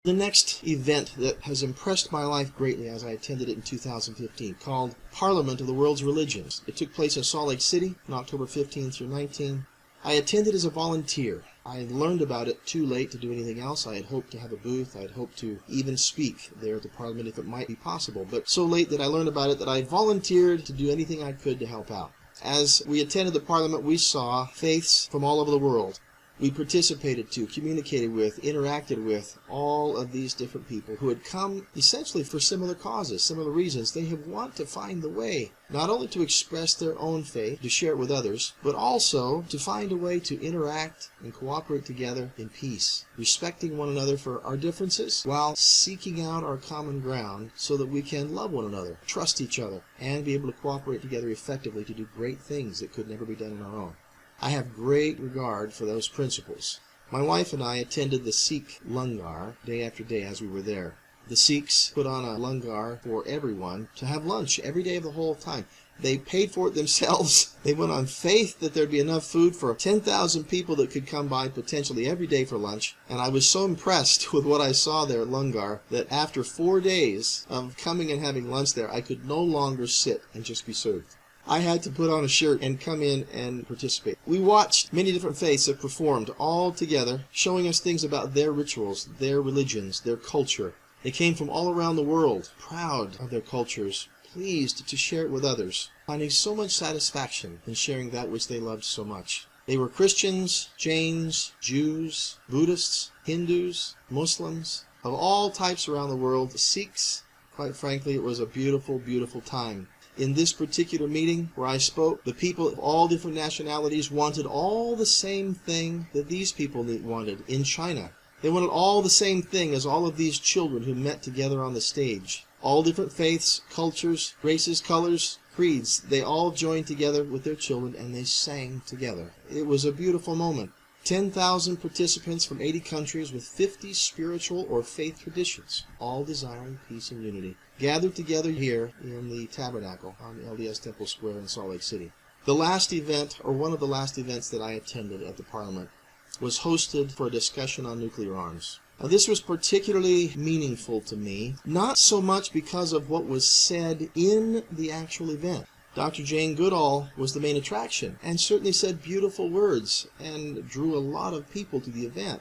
The next event that has impressed my life greatly as I attended it in 2015, called Parliament of the World's Religions. It took place in Salt Lake City on October 15 through 19. I attended as a volunteer. I learned about it too late to do anything else. I had hoped to have a booth. I had hoped to even speak there at the Parliament if it might be possible. But so late that I learned about it that I volunteered to do anything I could to help out. As we attended the Parliament, we saw faiths from all over the world. We participated to, communicated with, interacted with all of these different people who had come essentially for similar causes, similar reasons. They have want to find the way, not only to express their own faith, to share it with others, but also to find a way to interact and cooperate together in peace, respecting one another for our differences, while seeking out our common ground so that we can love one another, trust each other, and be able to cooperate together effectively to do great things that could never be done on our own. I have great regard for those principles. My wife and I attended the Sikh Langar day after day as we were there. The Sikhs put on a Langar for everyone to have lunch every day of the whole time. They paid for it themselves. They went on faith that there'd be enough food for 10,000 people that could come by potentially every day for lunch. And I was so impressed with what I saw there at Langar that after 4 days of coming and having lunch there, I could no longer sit and just be served. I had to put on a shirt and come in and participate. We watched many different faiths that performed all together, showing us things about their rituals, their religions, their culture. They came from all around the world, proud of their cultures, pleased to share it with others, finding so much satisfaction in sharing that which they loved so much. They were Christians, Jains, Jews, Buddhists, Hindus, Muslims, of all types around the world. Sikhs, quite frankly, it was a beautiful, beautiful time. In this particular meeting where I spoke, the people of all different nationalities wanted all the same thing that these people wanted in China. They wanted all the same thing as all of these children who met together on the stage. All different faiths, cultures, races, colors, creeds, they all joined together with their children and they sang together. It was a beautiful moment. 10,000 participants from 80 countries with 50 spiritual or faith traditions, all desiring peace and unity, gathered together here in the Tabernacle on LDS Temple Square in Salt Lake City. The last event, or one of the last events that I attended at the Parliament, was hosted for a discussion on nuclear arms. Now, this was particularly meaningful to me, not so much because of what was said in the actual event. Dr. Jane Goodall was the main attraction, and certainly said beautiful words, and drew a lot of people to the event.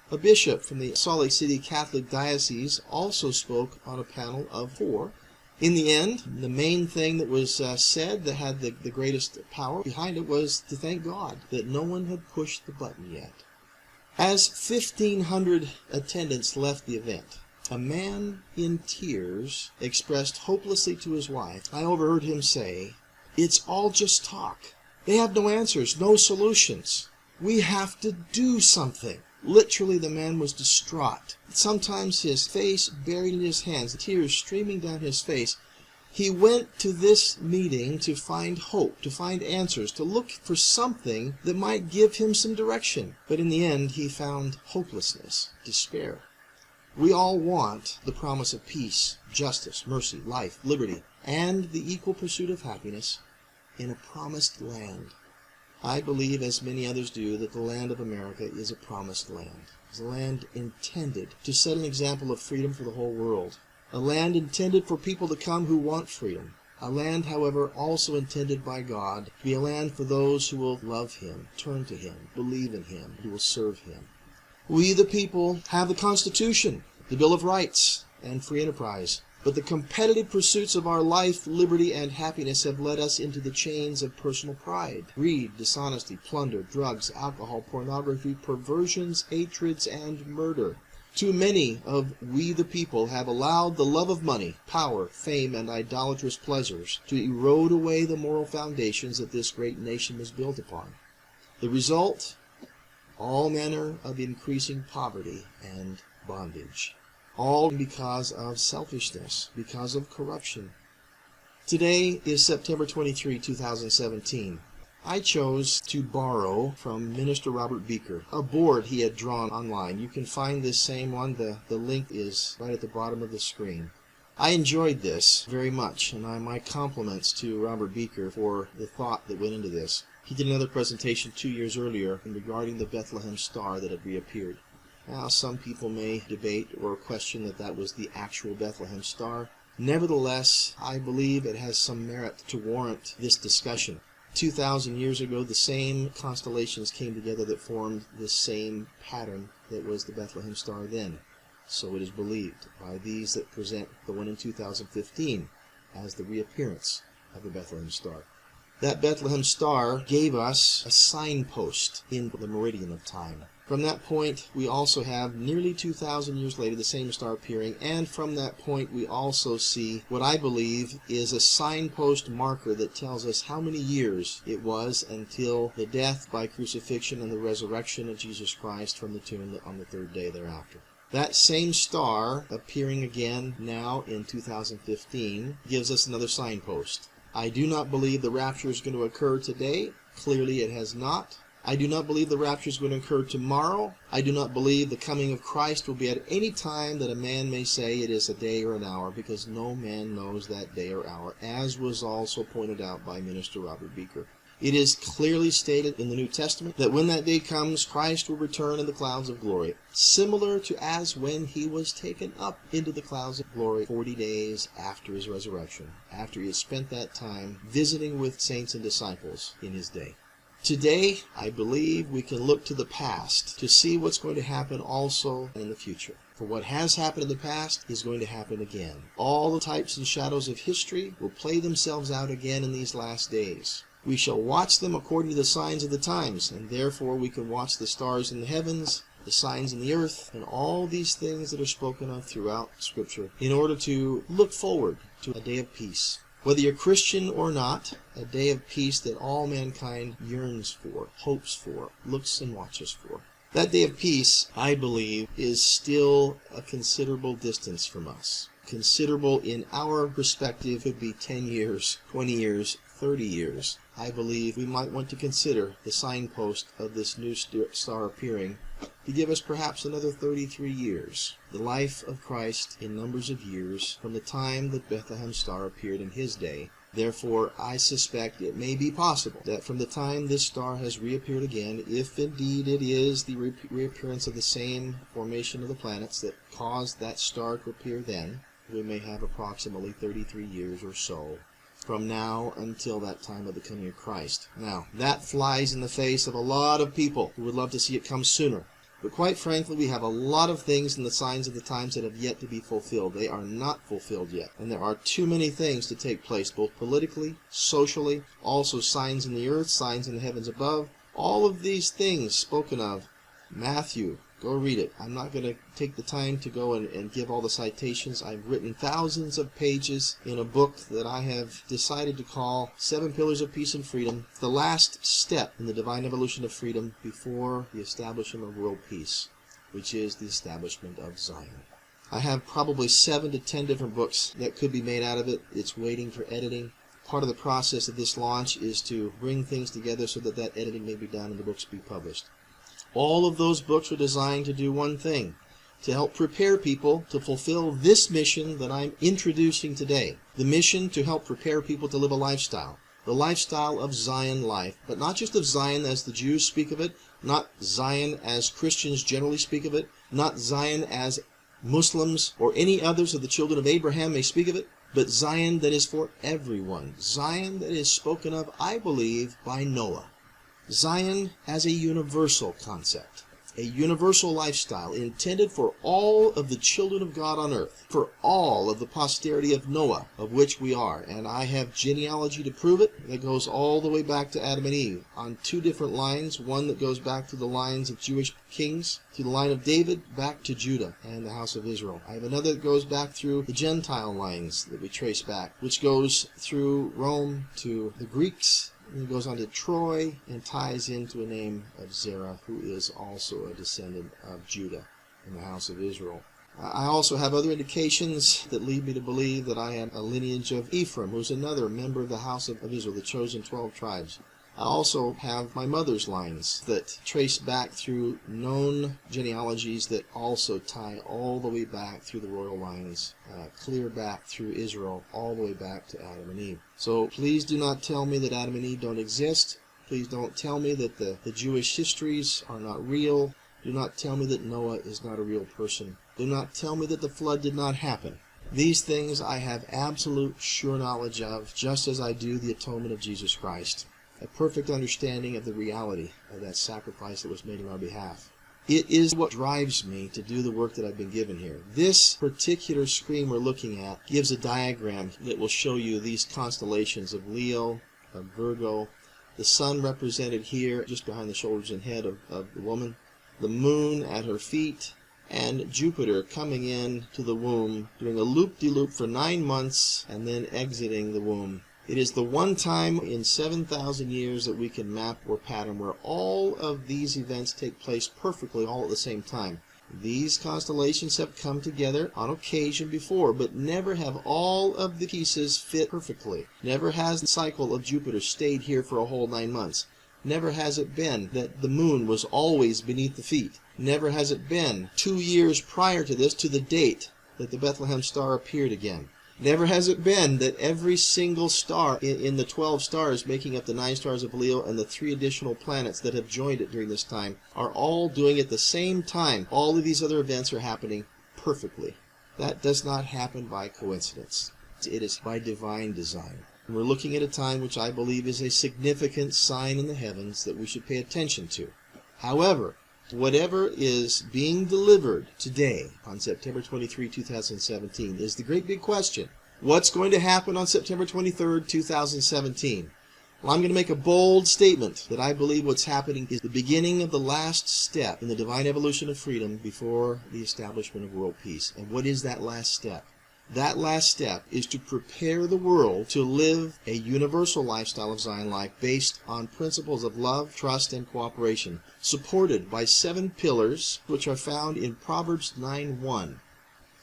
A bishop from the Salt Lake City Catholic Diocese also spoke on a panel of 4. In the end, the main thing that was said that had the greatest power behind it was to thank God that no one had pushed the button yet. As 1,500 attendants left the event, a man in tears expressed hopelessly to his wife. I overheard him say, "It's all just talk. They have no answers, no solutions. We have to do something." Literally, the man was distraught. Sometimes his face buried in his hands, the tears streaming down his face. He went to this meeting to find hope, to find answers, to look for something that might give him some direction. But in the end, he found hopelessness, despair. We all want the promise of peace, justice, mercy, life, liberty, and the equal pursuit of happiness in a promised land. I believe, as many others do, that the land of America is a promised land. It's a land intended to set an example of freedom for the whole world. A land intended for people to come who want freedom. A land, however, also intended by God to be a land for those who will love Him, turn to Him, believe in Him, who will serve Him. We, the people, have the Constitution, the Bill of Rights, and free enterprise. But the competitive pursuits of our life, liberty, and happiness have led us into the chains of personal pride, greed, dishonesty, plunder, drugs, alcohol, pornography, perversions, hatreds, and murder. Too many of we the people have allowed the love of money, power, fame, and idolatrous pleasures to erode away the moral foundations that this great nation was built upon. The result? All manner of increasing poverty and bondage. All because of selfishness, because of corruption. Today is September 23, 2017. I chose to borrow from Minister Robert Beeker a board he had drawn online. You can find this same one. The link is right at the bottom of the screen. I enjoyed this very much, and my compliments to Robert Beeker for the thought that went into this. He did another presentation 2 years earlier regarding the Bethlehem Star that had reappeared. Now, some people may debate or question that that was the actual Bethlehem Star. Nevertheless, I believe it has some merit to warrant this discussion. 2,000 years ago, the same constellations came together that formed this same pattern that was the Bethlehem Star then. So it is believed by these that present the one in 2015 as the reappearance of the Bethlehem Star. That Bethlehem Star gave us a signpost in the meridian of time. From that point, we also have nearly 2,000 years later the same star appearing, and from that point we also see what I believe is a signpost marker that tells us how many years it was until the death by crucifixion and the resurrection of Jesus Christ from the tomb on the third day thereafter. That same star appearing again now in 2015 gives us another signpost. I do not believe the rapture is going to occur today. Clearly it has not. I do not believe the rapture is going to occur tomorrow. I do not believe the coming of Christ will be at any time that a man may say it is a day or an hour, because no man knows that day or hour, as was also pointed out by Minister Robert Beeker. It is clearly stated in the New Testament that when that day comes, Christ will return in the clouds of glory, similar to as when he was taken up into the clouds of glory 40 days after his resurrection, after he had spent that time visiting with saints and disciples in his day. Today, I believe we can look to the past to see what's going to happen also in the future. For what has happened in the past is going to happen again. All the types and shadows of history will play themselves out again in these last days. We shall watch them according to the signs of the times, and therefore we can watch the stars in the heavens, the signs in the earth, and all these things that are spoken of throughout Scripture in order to look forward to a day of peace. Whether you're Christian or not, a day of peace that all mankind yearns for, hopes for, looks and watches for. That day of peace, I believe, is still a considerable distance from us. Considerable in our perspective could be 10 years, 20 years, 30 years. I believe we might want to consider the signpost of this new star appearing to give us perhaps another 33 years, the life of Christ in numbers of years from the time that Bethlehem Star appeared in his day. Therefore, I suspect it may be possible that from the time this star has reappeared again, if indeed it is the reappearance of the same formation of the planets that caused that star to appear then, we may have approximately 33 years or so from now until that time of the coming of Christ. Now, that flies in the face of a lot of people who would love to see it come sooner. But quite frankly, we have a lot of things in the signs of the times that have yet to be fulfilled. They are not fulfilled yet. And there are too many things to take place, both politically, socially, also signs in the earth, signs in the heavens above. All of these things spoken of. Matthew, go read it. I'm not going to take the time to go and give all the citations. I've written thousands of pages in a book that I have decided to call 7 Pillars of Peace and Freedom, the last step in the divine evolution of freedom before the establishment of world peace, which is the establishment of Zion. I have probably 7 to 10 different books that could be made out of it. It's waiting for editing. Part of the process of this launch is to bring things together so that that editing may be done and the books be published. All of those books are designed to do one thing, to help prepare people to fulfill this mission that I'm introducing today. The mission to help prepare people to live a lifestyle. The lifestyle of Zion life. But not just of Zion as the Jews speak of it, not Zion as Christians generally speak of it, not Zion as Muslims or any others of the children of Abraham may speak of it, but Zion that is for everyone. Zion that is spoken of, I believe, by Noah. Zion as a universal concept, a universal lifestyle intended for all of the children of God on earth, for all of the posterity of Noah, of which we are. And I have genealogy to prove it that goes all the way back to Adam and Eve on 2 different lines, one that goes back to the lines of Jewish kings, to the line of David, back to Judah and the house of Israel. I have another that goes back through the Gentile lines that we trace back, which goes through Rome to the Greeks, and it goes on to Troy and ties into a name of Zerah, who is also a descendant of Judah in the house of Israel. I also have other indications that lead me to believe that I am a lineage of Ephraim, who's another member of the house of Israel, the chosen 12 tribes. I also have my mother's lines that trace back through known genealogies that also tie all the way back through the royal lines, clear back through Israel, all the way back to Adam and Eve. So please do not tell me that Adam and Eve don't exist. Please don't tell me that the Jewish histories are not real. Do not tell me that Noah is not a real person. Do not tell me that the flood did not happen. These things I have absolute sure knowledge of, just as I do the atonement of Jesus Christ. A perfect understanding of the reality of that sacrifice that was made on our behalf. It is what drives me to do the work that I've been given here. This particular screen we're looking at gives a diagram that will show you these constellations of Leo, of Virgo, the sun represented here just behind the shoulders and head of the woman, the moon at her feet, and Jupiter coming in to the womb, doing a loop-de-loop for 9 months, and then exiting the womb. It is the one time in 7,000 years that we can map or pattern where all of these events take place perfectly all at the same time. These constellations have come together on occasion before, but never have all of the pieces fit perfectly. Never has the cycle of Jupiter stayed here for a whole 9 months. Never has it been that the moon was always beneath the feet. Never has it been 2 years prior to this, to the date that the Bethlehem Star appeared again. Never has it been that every single star in the 12 stars making up the 9 stars of Leo and the 3 additional planets that have joined it during this time are all doing at the same time. All of these other events are happening perfectly. That does not happen by coincidence. It is by divine design. We're looking at a time which I believe is a significant sign in the heavens that we should pay attention to. However, whatever is being delivered today on September 23, 2017 is the great big question. What's going to happen on September 23, 2017? Well, I'm going to make a bold statement that I believe what's happening is the beginning of the last step in the divine evolution of freedom before the establishment of world peace. And what is that last step? That last step is to prepare the world to live a universal lifestyle of Zion life based on principles of love, trust, and cooperation, supported by 7 pillars which are found in Proverbs 9:1.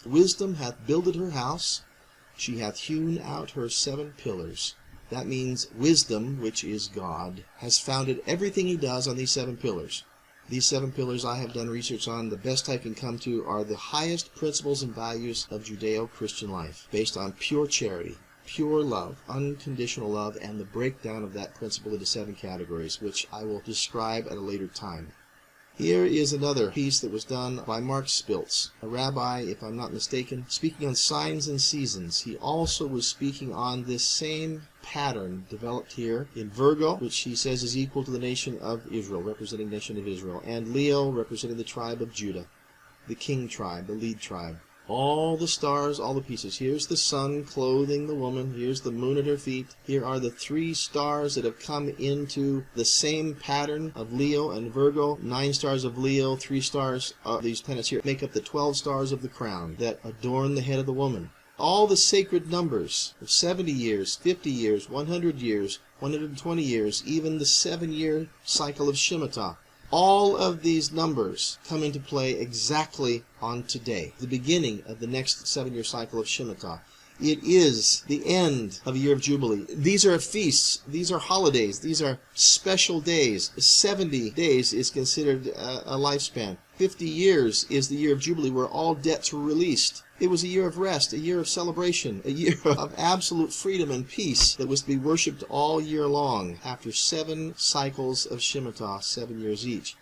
Wisdom hath builded her house, she hath hewn out her 7 pillars. That means wisdom, which is God, has founded everything he does on these 7 pillars. These 7 pillars I have done research on. The best I can come to are the highest principles and values of Judeo-Christian life, based on pure charity, pure love, unconditional love, and the breakdown of that principle into 7 categories, which I will describe at a later time. Here is another piece that was done by Mark Spiltz, a rabbi, if I'm not mistaken, speaking on signs and seasons. He also was speaking on this same pattern developed here in Virgo, which he says is equal to the nation of Israel, representing the nation of Israel, and Leo, representing the tribe of Judah, the king tribe, the lead tribe. All the stars, all the pieces. Here's the sun clothing the woman. Here's the moon at her feet. Here are the 3 stars that have come into the same pattern of Leo and Virgo. 9 stars of Leo, 3 stars of these planets here make up the 12 stars of the crown that adorn the head of the woman. All the sacred numbers of 70 years, 50 years, 100 years, 120 years, even the 7-year cycle of Shemitah. All of these numbers come into play exactly on today, the beginning of the next 7-year cycle of Shemitah. It is the end of a year of Jubilee. These are feasts. These are holidays. These are special days. 70 days is considered a lifespan. 50 years is the year of Jubilee where all debts were released. It was a year of rest, a year of celebration, a year of absolute freedom and peace that was to be worshipped all year long after 7 cycles of Shemitah, 7 years each.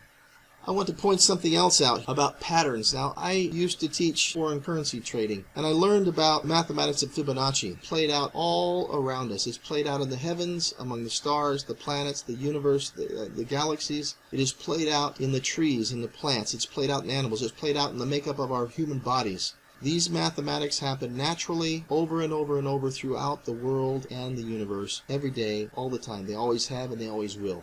I want to point something else out about patterns. Now, I used to teach foreign currency trading, and I learned about mathematics of Fibonacci, played out all around us. It's played out in the heavens, among the stars, the planets, the universe, the galaxies. It is played out in the trees, in the plants. It's played out in animals. It's played out in the makeup of our human bodies. These mathematics happen naturally over and over and over throughout the world and the universe, every day, all the time. They always have and they always will.